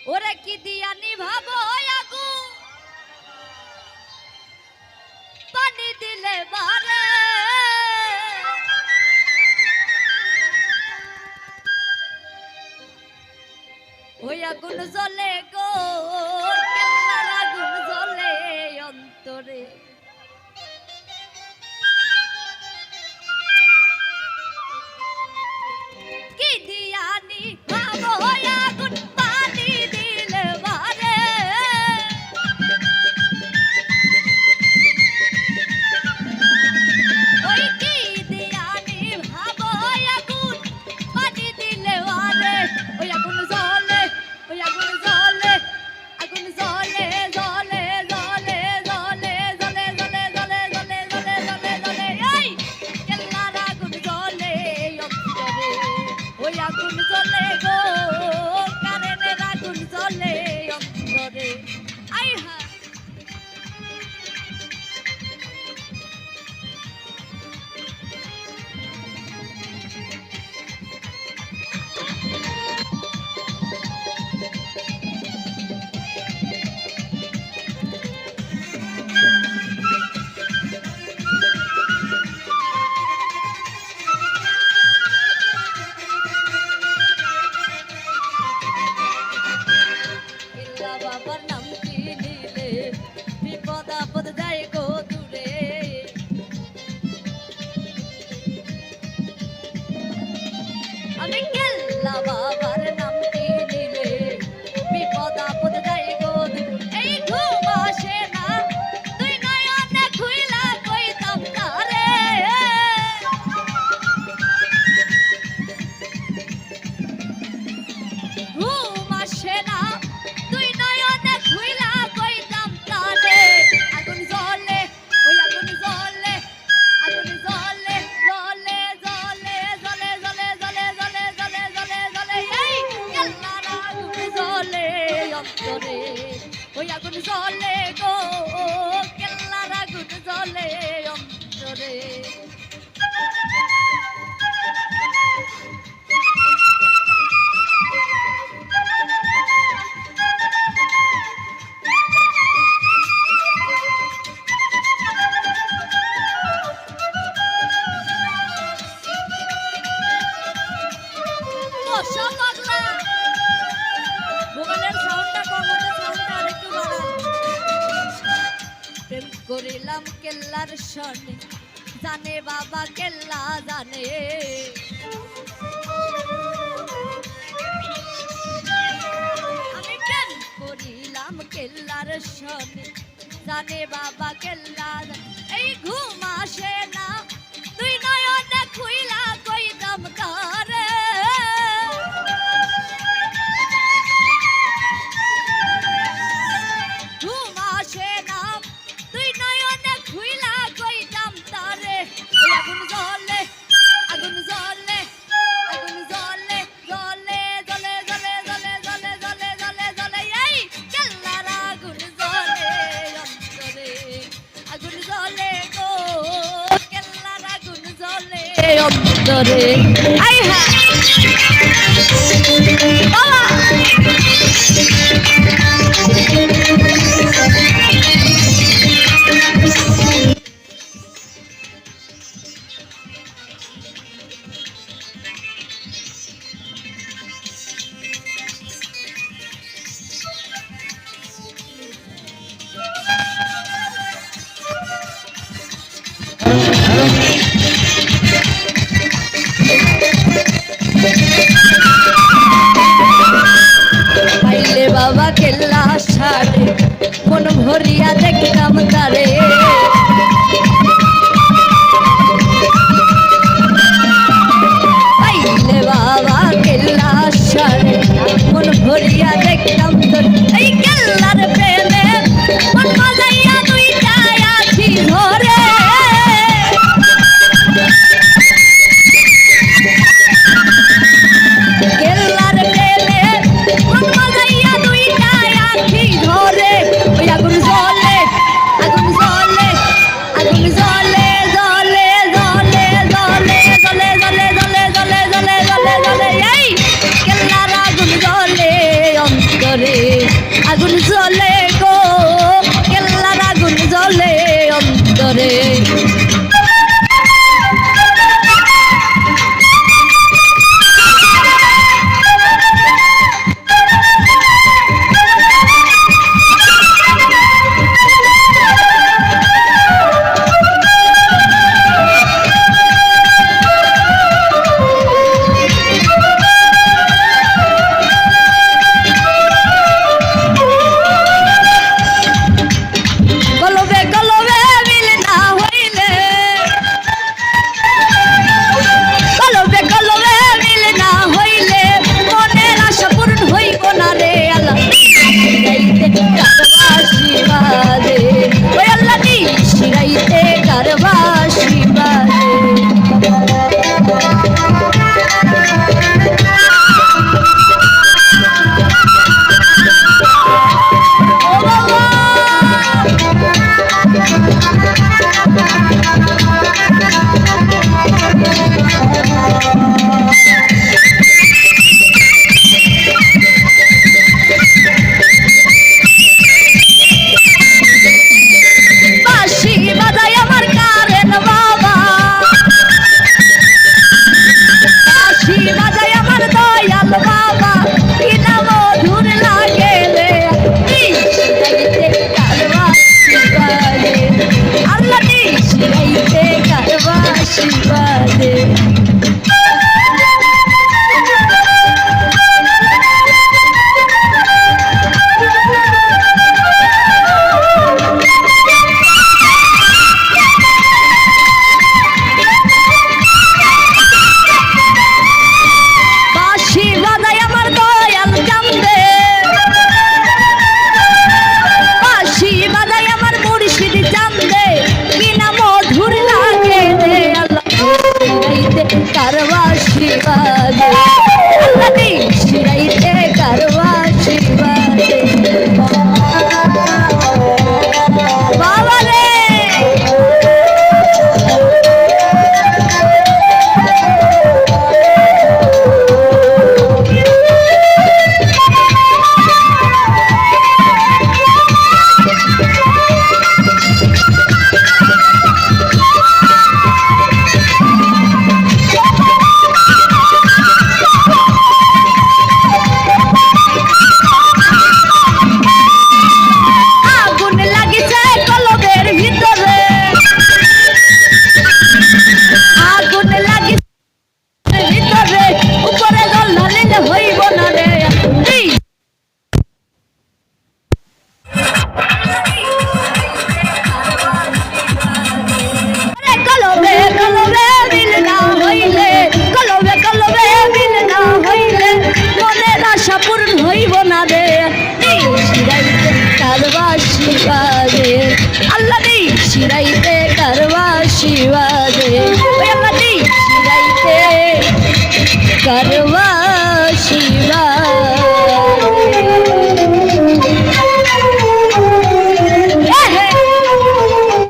ওরে কি দিয়া নিভাবো আগুন পানি দিলে বারে ওই আগুন জ্বলে গো কেল্লার আগুন জ্বলে অন্তরে কি দিয়া নিভাবো আগুন পানি দিলে বারে ওই কি দিয়া নিভাবো আগুন পানি দিলে বারে ওই আগুন জ্বলে ওই আগুন জ্বলে আগুন জ্বলে জ্বলে জ্বলে জ্বলে জ্বলে জ্বলে জ্বলে জ্বলে জ্বলে জ্বলে জ্বলে এই কেল্লার আগুন জ্বলে অন্তরে ওই আগুন জ্বলে গো কারেন্টের আগুন জ্বলে অন্তরে আই হা বাবার নাম কি নিলে বিপদ আপদ যায় গো দূরে আমি কেল্লা বাবার নাম কি নিলে বিপদ আপদ যায় গো এই ঘুম আসে না তুই নয়নে খুইলা কইতাম তারে ঘুম আসে না তুই নয়নে খুইলা কইতাম তারে আগুন জ্বলে ওই আগুন জ্বলে আগুন জ্বলে জ্বলে জ্বলে জ্বলে জ্বলে জ্বলে জ্বলে জ্বলে জ্বলে জ্বলে এই কেল্লার আগুন জ্বলে অন্তরে ওই আগুন জ্বলে গো কেল্লার আগুন জ্বলে অন্তরে বসো পাগলা মোবাইলের সাউন্ডটা কম হচ্ছে সাউন্ডটা আরেকটু বাড়ান প্রেম করিলাম কেল্লার সনে জানে বাবা কেল্লা জানে আমি প্রেম করিলাম কেল্লার সনে জানে বাবা কেল্লা এই ঘুম আসে না তুই নয়নে খুইলা কইতাম তারে ঘুম আসে না তুই নয়নে খুইলা কইতাম তারে ওই আগুন জ্বলে আগুন জ্বলে আগুন জ্বলে জ্বলে জ্বলে জ্বলে জ্বলে জ্বলে জ্বলে জ্বলে জ্বলে এই কেল্লার আগুন জ্বলে অন্তরে আগুন জ্বলে গো কেল্লার আগুন জ্বলে অন্তরে আই হা বাবা পাইলে বাবা কেল্লা সারে মন ভরিয়া দেখতাম তারে পাইলে বাবা কেল্লা সারে মন ভরিয়া দেখতাম তোর এই কেল্লার প্রেমে মন মজাইয়া দুইটা আছি ধরে কেল্লার প্রেমে মন মজাইয়া দুইটা আছি ধরে ওই আগুন জ্বলে আগুন জ্বলে আগুন জ্বলে জ্বলে জ্বলে জ্বলে জ্বলে জ্বলে জ্বলে জ্বলে জ্বলে জ্বলে জ্বলে এই কেল্লার আগুন জ্বলে অন্তরে অন্তরে আগুন জ্বলে গো কেল্লার আগুন জ্বলে অন্তরে শিরাইতে কারবা শিবাদে ওই আমাদি শিরাইতে কারবা শিবা